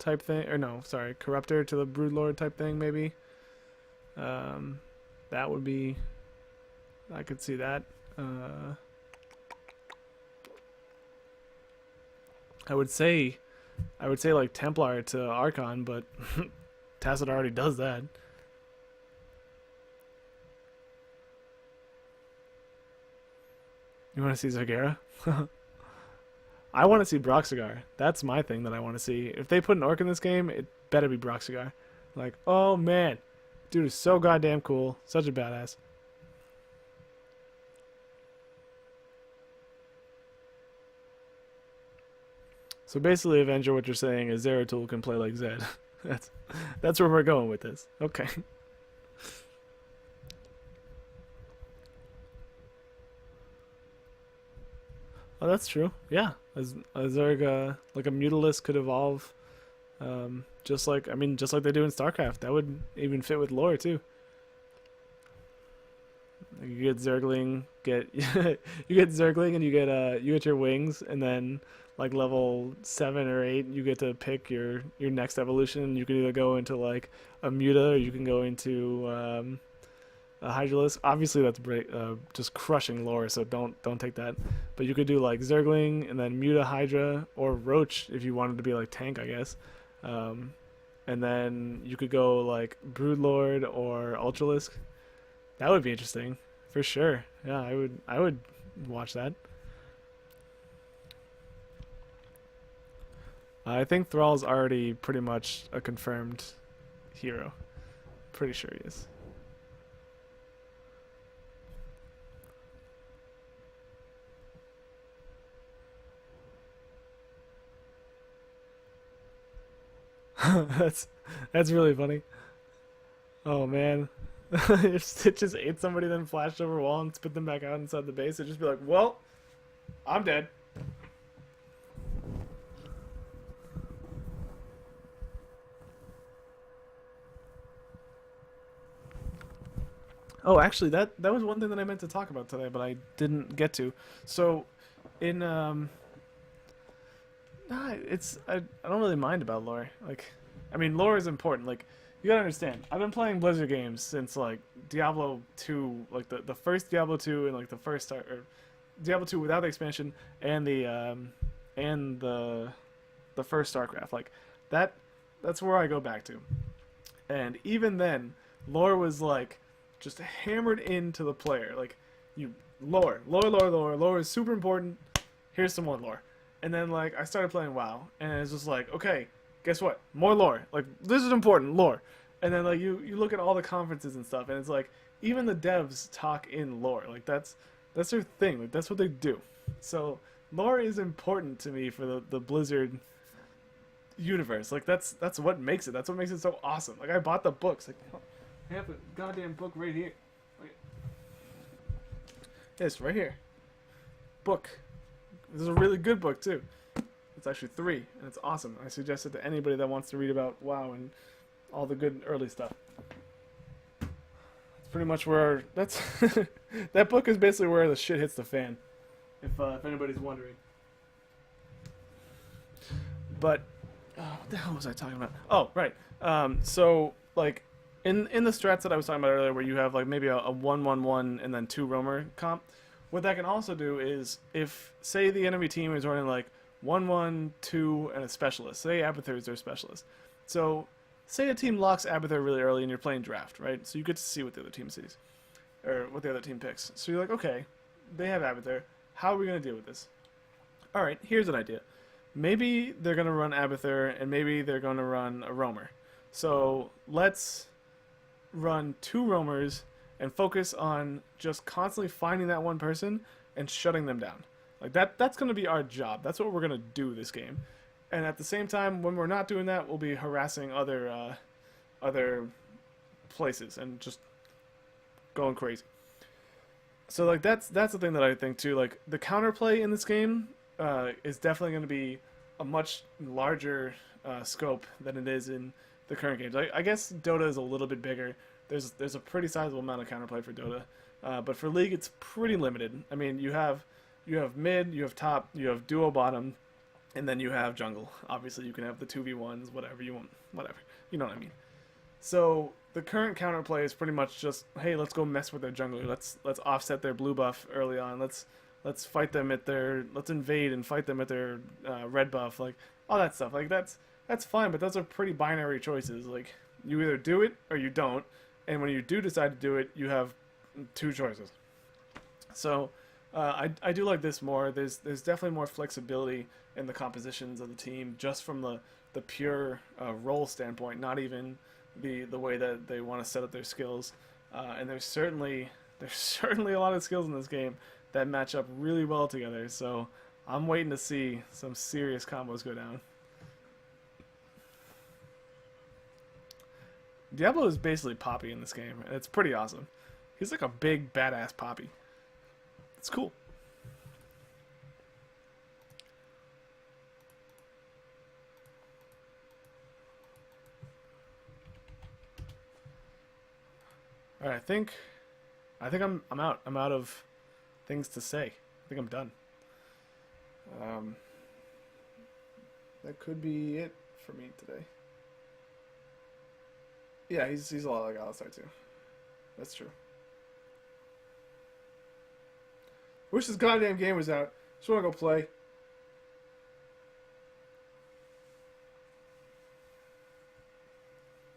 type thing, or no, sorry, corruptor to the broodlord type thing, maybe. That would be, I could see that. I would say, like Templar to Archon, but Tacit already does that. You want to see Zagara? I want to see Broxigar. That's my thing that I want to see. If they put an orc in this game, it better be Broxigar. Like, oh man, dude is so goddamn cool, such a badass. So basically, Avenger, what you're saying is Zeratul can play like Zed. that's that's where we're going with this. Okay. Oh, that's true. Yeah, as Zerg, like a Mutalisk could evolve, just like just like they do in StarCraft. That would even fit with lore too. You get Zergling, you get Zergling, and you get your wings, and then like level 7 or 8, you get to pick your next evolution. You can either go into like a Muta, or you can go into a Hydralisk. Obviously, that's just crushing lore, so don't take that. But you could do like Zergling, and then Muta Hydra, or Roach if you wanted to be like tank, I guess. And then you could go like Broodlord or Ultralisk. That would be interesting, for sure. Yeah, I would watch that. I think Thrall's already pretty much a confirmed hero. Pretty sure he is. that's that's really funny. Oh man. If Stitches ate somebody, then flashed over a wall and spit them back out inside the base, it'd just be like, well, I'm dead. Oh, actually, that was one thing that I meant to talk about today, but I didn't get to. So, in I don't really mind about lore. Like, I mean, lore is important. Like, you gotta understand. I've been playing Blizzard games since like Diablo 2, like the first Diablo 2 and like the first start, or Diablo 2 without the expansion, and the first StarCraft. Like that that's where I go back to. And even then, lore was like just hammered into the player. Like you lore is super important. Here's some more lore. And then like I started playing WoW, and it's just like, okay, guess what? More lore. Like this is important, lore. And then like you look at all the conferences and stuff, and it's like even the devs talk in lore. Like that's their thing. Like that's what they do. So lore is important to me for the Blizzard universe. Like that's what makes it. That's what makes it so awesome. Like I bought the books. Like I have a goddamn book right here. Like, yes, right here. Book. This is a really good book too. It's actually 3, and it's awesome. I suggest it to anybody that wants to read about WoW and all the good early stuff. It's pretty much where that's that book is basically where the shit hits the fan. If anybody's wondering. But what the hell was I talking about? Oh, right. So like in the strats that I was talking about earlier, where you have like maybe a 1-1-1 and then 2 roamer comp, what that can also do is if say the enemy team is running like 1-1-2 and a specialist. Say Abathur is their specialist. So say a team locks Abathur really early and you're playing draft, right? So you get to see what the other team sees, or what the other team picks. So you're like, okay, they have Abathur. How are we gonna deal with this? All right, here's an idea. Maybe they're gonna run Abathur, and maybe they're gonna run a roamer. So let's run 2 roamers and focus on just constantly finding that one person and shutting them down. Like that's going to be our job. That's what we're going to do this game. And at the same time, when we're not doing that, we'll be harassing other places and just going crazy. So like that's the thing that I think too. Like the counterplay in this game is definitely going to be a much larger scope than it is in the current games. I guess Dota is a little bit bigger. There's a pretty sizable amount of counterplay for Dota, but for League it's pretty limited. I mean, you have mid, you have top, you have duo bottom, and then you have jungle. Obviously, you can have the 2v1s, whatever you want, whatever. You know what I mean. So the current counterplay is pretty much just, hey, let's go mess with their jungler. Let's offset their blue buff early on. Let's fight them at their, let's invade and fight them at their red buff. Like all that stuff. Like that's fine, but those are pretty binary choices. Like you either do it or you don't. And when you do decide to do it, you have two choices. So I do like this more. There's definitely more flexibility in the compositions of the team, just from the pure role standpoint, not even the way that they want to set up their skills. And there's certainly a lot of skills in this game that match up really well together. So I'm waiting to see some serious combos go down. Diablo is basically Poppy in this game, and it's pretty awesome. He's like a big badass Poppy. It's cool. All right, I think I'm out. I'm out of things to say. I think I'm done. That could be it for me today. Yeah, he's a lot like Alistar too. That's true. Wish this goddamn game was out. Just wanna go play.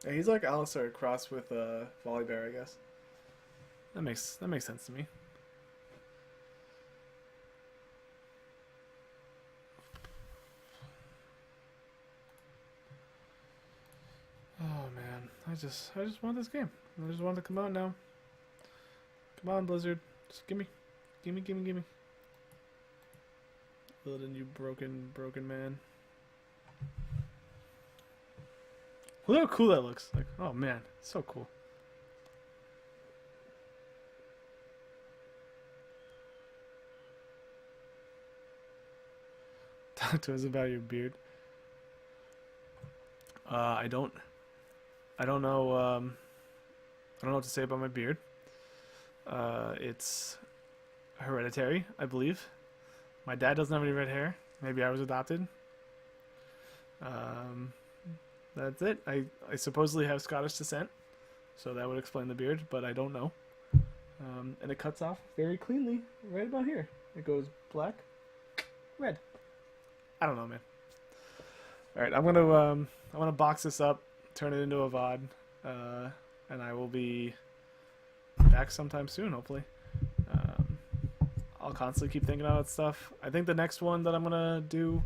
Yeah, he's like Alistar crossed with Volibear, I guess. That makes sense to me. Oh man, I just want this game. I just want it to come out now. Come on, Blizzard, just gimme. Illidan, you broken man. Look how cool that looks. Like, oh man, so cool. Talk to us about your beard. I don't know. I don't know what to say about my beard. It's hereditary, I believe. My dad doesn't have any red hair. Maybe I was adopted. That's it. I supposedly have Scottish descent, so that would explain the beard, but I don't know. And it cuts off very cleanly right about here. It goes black, red. I don't know, man. All right, I'm gonna box this up, turn it into a VOD, and I will be back sometime soon, hopefully. I'll constantly keep thinking about stuff. I think the next one that I'm gonna do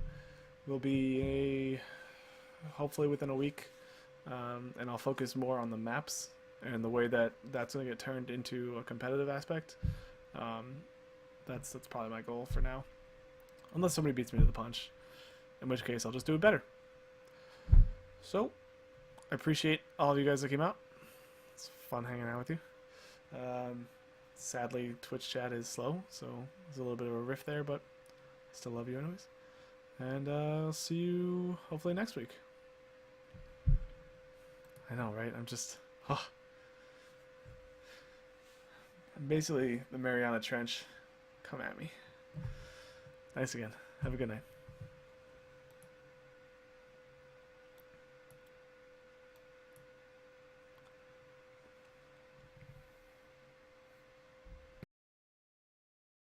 will be hopefully within a week, and I'll focus more on the maps and the way that that's gonna get turned into a competitive aspect. That's probably my goal for now, unless somebody beats me to the punch, in which case I'll just do it better. So, I appreciate all of you guys that came out. It's fun hanging out with you. Sadly, Twitch chat is slow, so there's a little bit of a rift there, but I still love you anyways. And I'll see you hopefully next week. I know, right? I'm basically the Mariana Trench. Come at me. Thanks again. Have a good night.